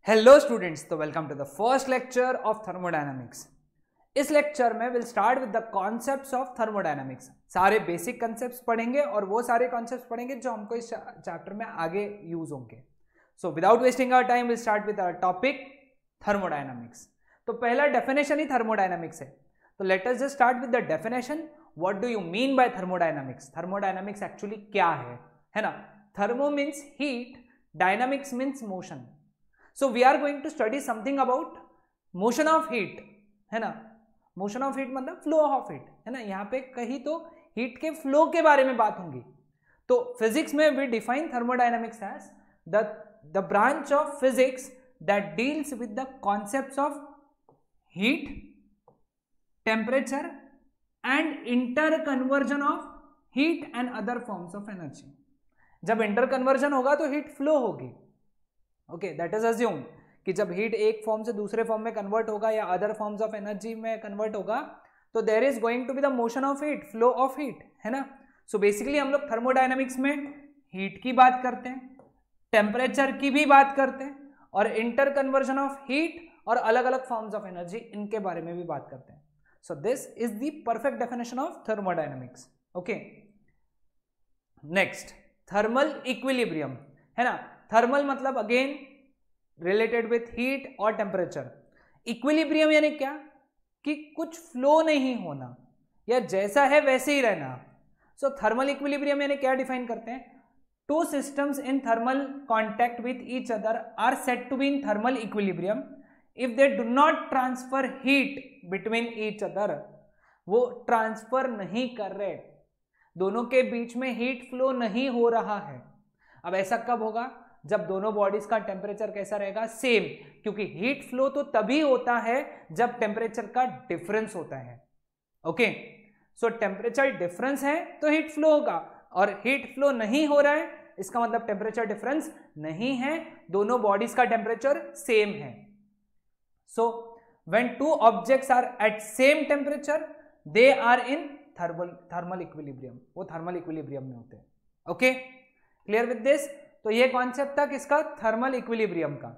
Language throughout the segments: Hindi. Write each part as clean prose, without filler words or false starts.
हेलो स्टूडेंट्स, तो welcome to the first lecture of thermodynamics. इस लेक्चर में will start with the concepts of thermodynamics. सारे बेसिक कॉन्सेप्ट्स पढ़ेंगे और वो सारे कॉन्सेप्ट्स पढ़ेंगे जो हमको इस चैप्टर में आगे यूज होंगे। So without wasting our time will start with our topic thermodynamics. तो पहला डेफिनेशन ही थर्मोडायनामिक्स है। तो let us just start with the definition. What do you mean by thermodynamics? Thermodynamics actually क्या है ना? Thermo means heat, dynamics means motion. So we are going to study something about motion of heat, है ना? मोशन ऑफ हीट मतलब फ्लो ऑफ हीट, है ना? यहाँ पे कहीं तो हीट के फ्लो के बारे में बात होंगी। तो फिजिक्स में we define thermodynamics as the branch of physics that deals with the concepts of heat, temperature and interconversion of heat and other forms of energy. जब इंटर कन्वर्जन होगा तो हीट फ्लो होगी। ओके, दैट इज अज्यूम कि जब हीट एक फॉर्म से दूसरे फॉर्म में कन्वर्ट होगा या अदर फॉर्म्स ऑफ एनर्जी में कन्वर्ट होगा तो there is going to be the motion of heat, flow of heat, है ना? सो बेसिकली हम लोग थर्मोडायनामिक्स में हीट की बात करते हैं, टेम्परेचर की भी बात करते हैं और इंटर कन्वर्जन ऑफ हीट और अलग अलग फॉर्म्स ऑफ एनर्जी, इनके बारे में भी बात करते हैं। So this is the perfect definition of thermodynamics. Okay, next thermal equilibrium, है ना? थर्मल मतलब अगेन रिलेटेड विथ हीट और टेम्परेचर। इक्विलिब्रियम यानी क्या? कि कुछ फ्लो नहीं होना या जैसा है वैसे ही रहना। सो थर्मल इक्विलिब्रियम यानी क्या डिफाइन करते हैं? Two systems in thermal contact with each other are said to be in thermal equilibrium if they do not transfer heat between each other. वो ट्रांसफर नहीं कर रहे, दोनों के बीच में हीट फ्लो नहीं हो रहा है। अब ऐसा कब होगा? जब दोनों बॉडीज का टेम्परेचर कैसा रहेगा? सेम, क्योंकि हीट फ्लो तो तभी होता है जब टेम्परेचर का डिफरेंस होता है। ओके, सो टेम्परेचर डिफरेंस है तो हीट फ्लो होगा, और हीट फ्लो नहीं हो रहा है इसका मतलब टेम्परेचर डिफरेंस नहीं है, दोनों बॉडीज का टेम्परेचर सेम है। So when two objects are at same temperature they are in thermal equilibrium, वो थर्मल इक्विलिब्रियम में होते हैं। Okay, clear with this? तो ये कॉन्सेप्ट था किसका? थर्मल इक्विलिब्रियम का।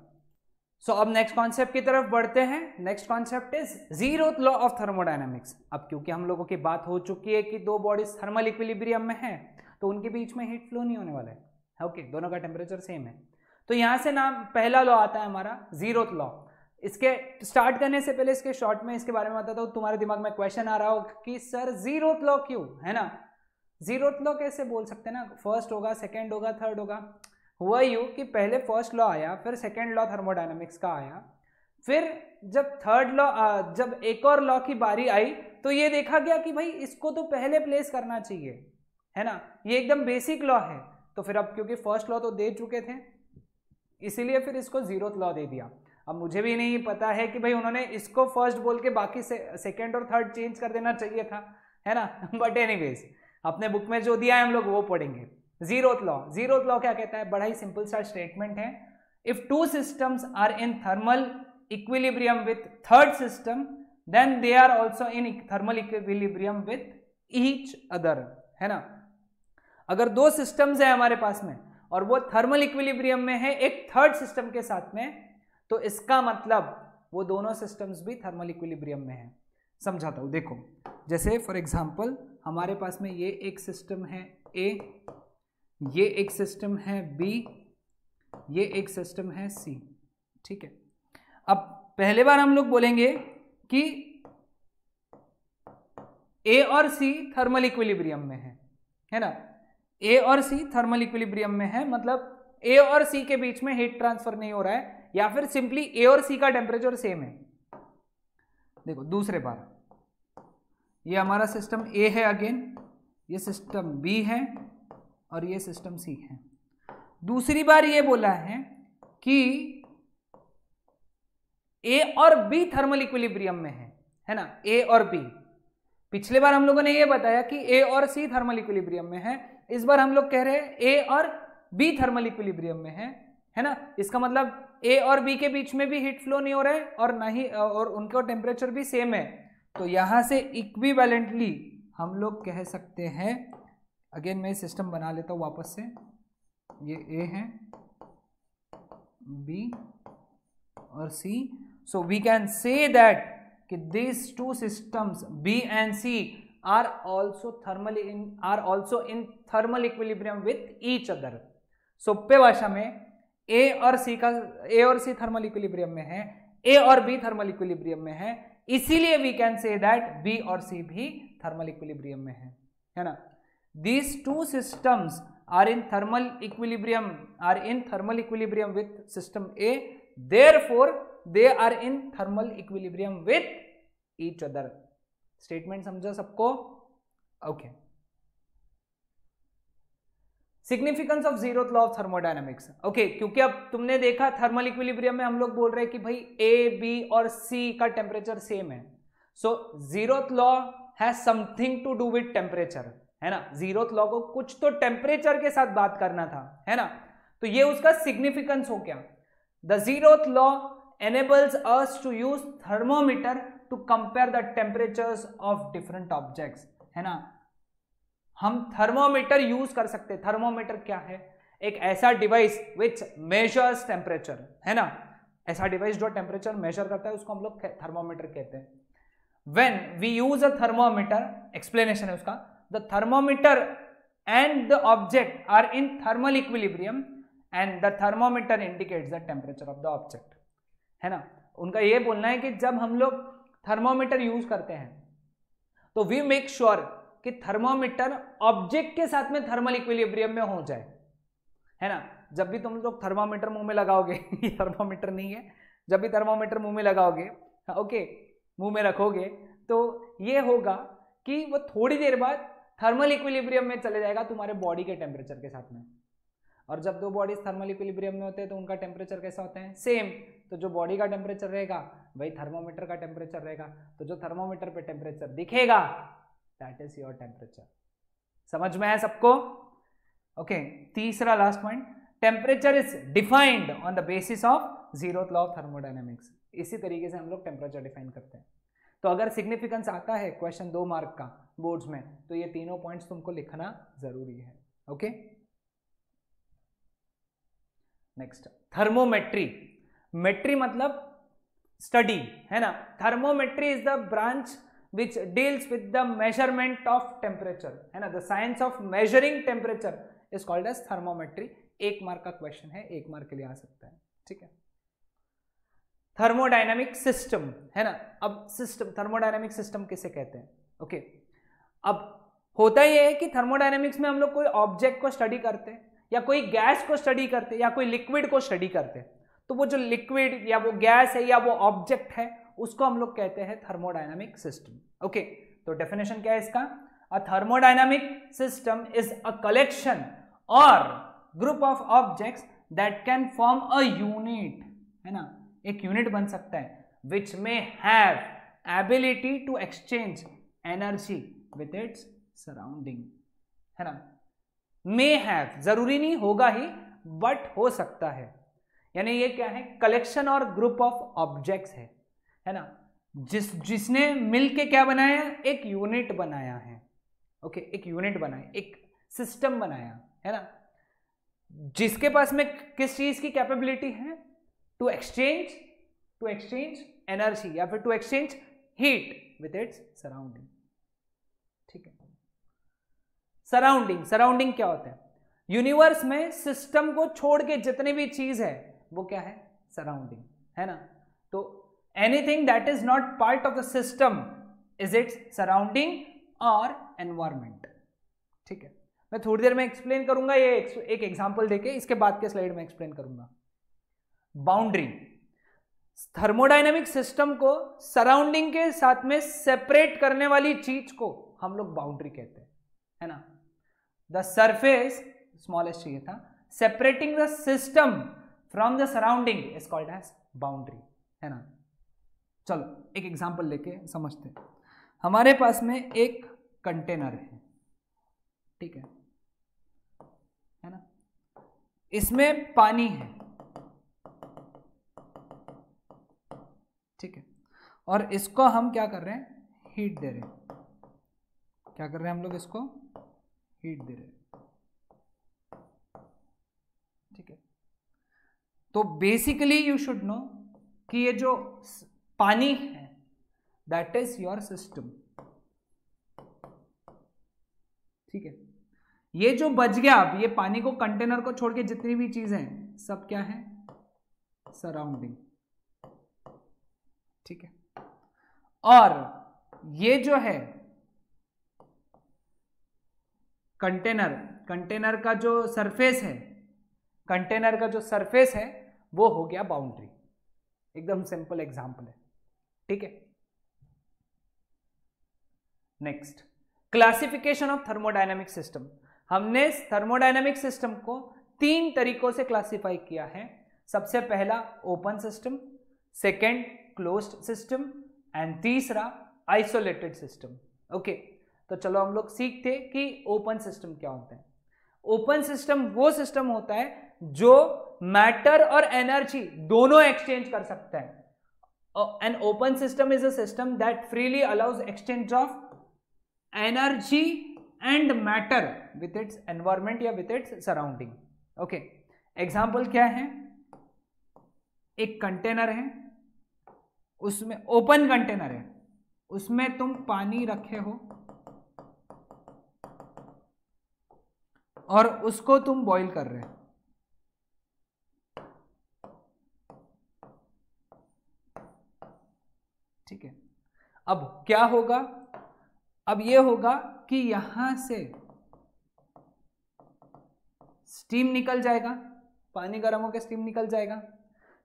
सो अब नेक्स्ट कॉन्सेप्ट की तरफ बढ़ते हैं। Next concept is zeroth law of thermodynamics. अब क्योंकि हम लोगों की बात हो चुकी है कि दो बॉडीज थर्मल इक्विलिब्रियम में है तो उनके बीच में हीट फ्लो नहीं होने वाला है। ओके, दोनों का टेम्परेचर सेम है। तो यहां से नाम पहला लॉ आता है हमारा जीरोथ लॉ। इसके स्टार्ट करने से पहले इसके शॉर्ट में इसके बारे में बताता हूं। तुम्हारे दिमाग में क्वेश्चन आ रहा हो कि सर जीरोथ लॉ क्यों, है ना? जीरोथ लॉ कैसे बोल सकते हैं ना? फर्स्ट होगा, सेकेंड होगा, थर्ड होगा। हुआ यूं कि पहले फर्स्ट लॉ आया, फिर सेकेंड लॉ थर्मोडायनामिक्स का आया, फिर जब थर्ड लॉ, जब एक और लॉ की बारी आई तो ये देखा गया कि भाई इसको तो पहले प्लेस करना चाहिए, है ना? ये एकदम बेसिक लॉ है। तो फिर अब क्योंकि फर्स्ट लॉ तो दे चुके थे इसीलिए फिर इसको जीरोथ लॉ दे दिया। अब मुझे भी नहीं पता है कि भाई उन्होंने इसको फर्स्ट बोल के बाकी सेकेंड और थर्ड चेंज कर देना चाहिए था, है ना? बट एनीवेज अपने बुक में जो दिया है हम लोग वो पढ़ेंगे। जीरोथ लॉ, जीरोथ लॉ क्या कहता है? बड़ा ही सिंपल सा स्टेटमेंट है। If two systems are in thermal equilibrium with third system then they are also in thermal equilibrium with each other, है ना? अगर दो सिस्टम्स है हमारे पास में और वो थर्मल इक्विलिब्रियम में है एक थर्ड सिस्टम के साथ में, तो इसका मतलब वो दोनों सिस्टम्स भी थर्मल इक्विलिब्रियम में है। समझाता हूं, देखो। जैसे फॉर एग्जांपल हमारे पास में ये एक सिस्टम है ए, ये एक सिस्टम है बी, ये एक सिस्टम है सी, ठीक है? अब पहले बार हम लोग बोलेंगे कि ए और सी थर्मल इक्विलिब्रियम में है ना? ए और सी थर्मल इक्विलिब्रियम में है, मतलब ए और सी के बीच में हीट ट्रांसफर नहीं हो रहा है, या फिर सिंपली ए और सी का टेम्परेचर सेम है। देखो दूसरे बार ये हमारा सिस्टम ए है, अगेन ये सिस्टम बी है और ये सिस्टम सी है। दूसरी बार ये बोला है कि ए और बी थर्मल इक्विलिब्रियम में है ना? ए और बी। पिछले बार हम लोगों ने ये बताया कि ए और सी थर्मल इक्विलिब्रियम में है, इस बार हम लोग कह रहे हैं ए और बी थर्मल इक्विलिब्रियम में है ना? इसका मतलब ए और बी के बीच में भी हीट फ्लो नहीं हो रहा है और ना ही और उनका टेम्परेचर भी सेम है। तो यहां से इक्विवेलेंटली हम लोग कह सकते हैं, अगेन मैं सिस्टम बना लेता हूं वापस से, ये ए है, बी और C. So we can say that कि these two systems B and C are also in thermal equilibrium with each other. सोप्पे भाषा में A और C थर्मल इक्विलिब्रियम में है, A और B थर्मल इक्विलिब्रियम में है, इसीलिए we can say that B और C भी थर्मल इक्विलिब्रियम में है ना. These two systems are in thermal equilibrium with system A, therefore they are in thermal equilibrium with each other. Statement समझा सबको? Okay. Significance of zeroth law of thermodynamics. Okay, क्योंकि अब तुमने देखा थर्मल इक्विलिब्रियम में हम लोग बोल रहे हैं कि भाई A, B और C का टेम्परेचर सेम है. So zeroth law has something to do with temperature, है ना. जीरोथ लॉ को कुछ तो टेम्परेचर के साथ बात करना था, है ना. तो ये उसका सिग्निफिकेंस हो गया. The zeroth law enables us to use thermometer to compare the temperatures of different objects, है ना. हम थर्मोमीटर यूज कर सकते हैं. थर्मोमीटर क्या है? एक ऐसा डिवाइस विच मेजर्स टेम्परेचर, है ना. ऐसा डिवाइस जो टेम्परेचर मेजर करता है उसको हम लोग थर्मोमीटर कहते हैं. When we use a thermometer, explanation है उसका, the thermometer and the object are in thermal equilibrium and the thermometer indicates the temperature of the object, है ना. उनका ये बोलना है कि जब हम लोग थर्मोमीटर यूज करते हैं तो वी मेक श्योर कि थर्मोमीटर ऑब्जेक्ट के साथ में थर्मल इक्विलिब्रियम में हो जाए, है ना. जब भी तुम लोग थर्मोमीटर मुंह में लगाओगे ये थर्मोमीटर नहीं है, जब भी थर्मोमीटर मुंह में लगाओगे, ओके, मुंह में रखोगे, तो ये होगा कि वो थोड़ी देर बाद थर्मल इक्विलिब्रियम में चले जाएगा तुम्हारे बॉडी के टेम्परेचर के साथ में. और जब दो बॉडीज थर्मल इक्विलिब्रियम में होते हैं तो उनका टेम्परेचर कैसा होता है? सेम. तो जो बॉडी का टेम्परेचर रहेगा वही थर्मोमीटर का टेम्परेचर रहेगा. तो जो थर्मोमीटर पे टेम्परेचर दिखेगा दैट इज योर टेम्परेचर. समझ में आया सबको? ओके. तीसरा last point, temperature is defined on the basis of zeroth law of thermodynamics. इसी तरीके से हम लोग टेम्परेचर डिफाइन करते हैं. तो अगर सिग्निफिकेंस आता है क्वेश्चन 2 मार्क का बोर्ड्स में, तो ये तीनों पॉइंट्स तुमको लिखना जरूरी है. ओके. Next, thermometry. मेट्री मतलब स्टडी, है ना. Thermometry is the branch which deals with the measurement of temperature, है ना. The science of measuring temperature is called as thermometry. 1 mark का क्वेश्चन है, 1 मार्क के लिए आ सकता है. ठीक है. थर्मोडायनामिक सिस्टम, है ना. अब सिस्टम, थर्मोडायनामिक सिस्टम किसे कहते हैं? ओके. अब होता यह है कि थर्मोडायनामिक्स में हम लोग कोई ऑब्जेक्ट को स्टडी करते हैं, या कोई गैस को स्टडी करते हैं, या कोई लिक्विड को स्टडी करते हैं. तो वो जो लिक्विड या वो गैस है या वो ऑब्जेक्ट है उसको हम लोग कहते हैं थर्मोडायनामिक सिस्टम. ओके. तो डेफिनेशन क्या है इसका? A thermodynamic system is a collection और group of objects that can form a unit, है ना. एक यूनिट बन सकता है विच में have ability to exchange energy with its surrounding, है ना. मे हैव, जरूरी नहीं होगा ही, बट हो सकता है. यानी ये क्या है? कलेक्शन और ग्रुप ऑफ ऑब्जेक्ट्स है ना. जिसने मिलके क्या बनाया? एक यूनिट बनाया है. ओके. एक यूनिट बनाया, एक सिस्टम बनाया, है ना. जिसके पास में किस चीज की कैपेबिलिटी है? टू एक्सचेंज एनर्जी या फिर to exchange heat with its surrounding. ठीक है. सराउंडिंग क्या होता है? यूनिवर्स में सिस्टम को छोड़ के जितने भी चीज है वो क्या है? सराउंडिंग, है ना. तो anything that is not part of the system is its surrounding और एनवायरमेंट. ठीक है. मैं थोड़ी देर में एक्सप्लेन करूंगा, ये एक एग्जांपल देके, इसके बाद के स्लाइड में एक्सप्लेन करूंगा. बाउंड्री. थर्मोडायनामिक सिस्टम को सराउंडिंग के साथ में सेपरेट करने वाली चीज को हम लोग बाउंड्री कहते हैं, है ना. द सरफेस, स्मॉलेस्ट चाहिए था, separating the system from the surrounding is called as boundary, है ना. चलो एक एग्जांपल लेके समझते हैं. हमारे पास में एक कंटेनर है, ठीक है ना. इसमें पानी है, ठीक है. और इसको हम क्या कर रहे हैं? हीट दे रहे हैं. क्या कर रहे हैं हम लोग? इसको हीट दे रहे हैं. ठीक है. तो बेसिकली यू शुड नो कि ये जो पानी है दैट इज योर सिस्टम, ठीक है। ये जो बच गया, अब ये पानी को कंटेनर को छोड़ के जितनी भी चीजें हैं सब क्या है, सराउंडिंग, ठीक है। और ये जो है कंटेनर, कंटेनर का जो सरफेस है, कंटेनर का जो सरफेस है वो हो गया बाउंड्री। एकदम सिंपल एग्जांपल है, ठीक है। Next, classification of thermodynamic system. हमने थर्मोडायनेमिक सिस्टम को 3 तरीकों से क्लासिफाई किया है। सबसे पहला open system, second closed system and तीसरा आइसोलेटेड सिस्टम। ओके, तो चलो हम लोग सीखते कि ओपन सिस्टम क्या होता है। ओपन सिस्टम वो सिस्टम होता है जो मैटर और एनर्जी दोनों एक्सचेंज कर सकता है। An open system is a system that freely allows exchange of energy and matter with its environment या with its surrounding. Okay, example क्या है, एक कंटेनर है, उसमें ओपन कंटेनर है, उसमें तुम पानी रखे हो और उसको तुम बॉईल कर रहे हो, ठीक है। अब क्या होगा, अब ये होगा कि यहां से स्टीम निकल जाएगा, पानी गर्म होकर स्टीम निकल जाएगा।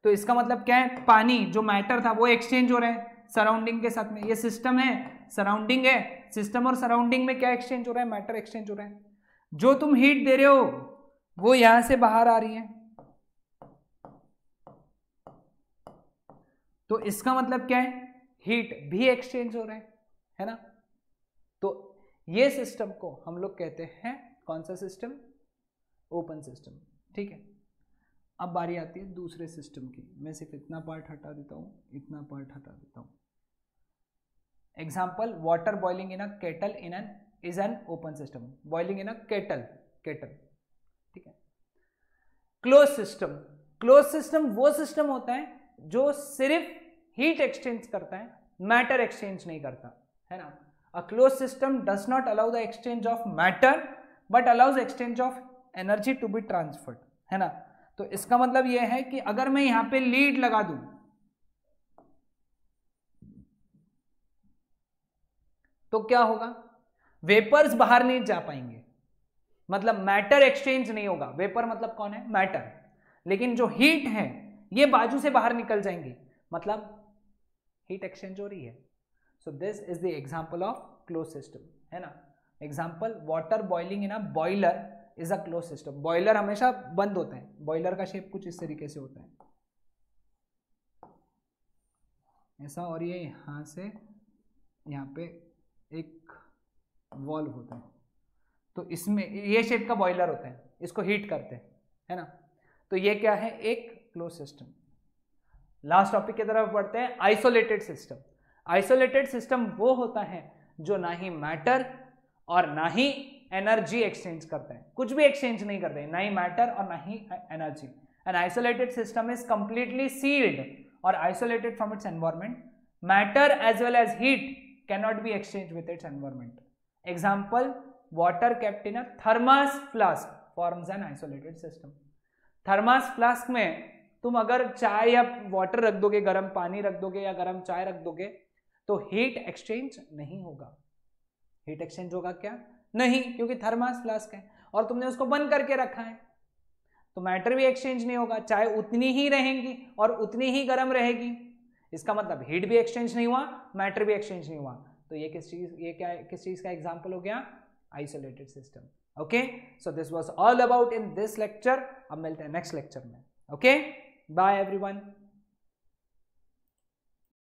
तो इसका मतलब क्या है, पानी जो मैटर था वो एक्सचेंज हो रहा है सराउंडिंग के साथ में। ये सिस्टम है, सराउंडिंग है, सिस्टम और सराउंडिंग में क्या एक्सचेंज हो रहा है, मैटर एक्सचेंज हो रहा है। जो तुम हीट दे रहे हो वो यहां से बाहर आ रही है, तो इसका मतलब क्या है, हीट भी एक्सचेंज हो रहा है ना। तो ये सिस्टम को हम लोग कहते हैं कौन सा सिस्टम, ओपन सिस्टम, ठीक है। अब बारी आती है दूसरे सिस्टम की। मैं सिर्फ इतना पार्ट हटा देता हूं, इतना पार्ट हटा देता हूं। Example, water boiling in a kettle in an is an open system. Boiling in a kettle, ठीक है। क्लोज सिस्टम, क्लोज सिस्टम वो सिस्टम होता है जो सिर्फ हीट एक्सचेंज करता है, मैटर एक्सचेंज नहीं करता, है ना। A close system does not allow the exchange of matter but allows exchange of energy to be transferred, है ना। तो इसका मतलब यह है कि अगर मैं यहां पे लीड लगा दूं तो क्या होगा, वेपर्स बाहर नहीं जा पाएंगे, मतलब मैटर एक्सचेंज नहीं होगा। वेपर मतलब कौन है, मैटर, लेकिन जो हीट है ये बाजू से बाहर निकल जाएंगी, मतलब हीट एक्सचेंज हो रही है। So this is the example of close system, है ना। Example, water boiling in a boiler is a close system. Boiler हमेशा बंद होता है, बॉयलर का शेप कुछ इस तरीके से होता है ऐसा, और ये यहां से यहाँ पे एक वॉल्व होता है, तो इसमें ये शेप का बॉयलर होता है, इसको हीट करते हैं, है ना। तो ये क्या है, एक क्लोज सिस्टम। लास्ट टॉपिक की तरफ बढ़ते हैं, आइसोलेटेड सिस्टम। आइसोलेटेड सिस्टम वो होता है जो ना ही मैटर और ना ही एनर्जी एक्सचेंज करता है, कुछ भी एक्सचेंज नहीं करते, ना ही मैटर और ना ही energy. An isolated system is completely sealed और isolated from its environment. Matter as well as heat cannot be exchanged with its environment. Example, water kept in a thermos flask forms an isolated system. Thermos flask में तुम अगर चाय या वाटर रख दोगे, गर्म पानी रख दोगे या गर्म चाय रख दोगे, तो हीट एक्सचेंज नहीं होगा। हीट एक्सचेंज होगा क्या, नहीं, क्योंकि थर्मास फ्लास्क है और तुमने उसको बंद करके रखा है, तो मैटर भी एक्सचेंज नहीं होगा, चाय उतनी ही रहेगी और उतनी ही गर्म रहेगी। इसका मतलब हीट भी एक्सचेंज नहीं हुआ, मैटर भी एक्सचेंज नहीं हुआ। तो ये किस चीज का एग्जांपल हो गया, isolated system. Okay, so this was all about in this lecture. अब मिलते हैं नेक्स्ट लेक्चर में। Okay, bye everyone.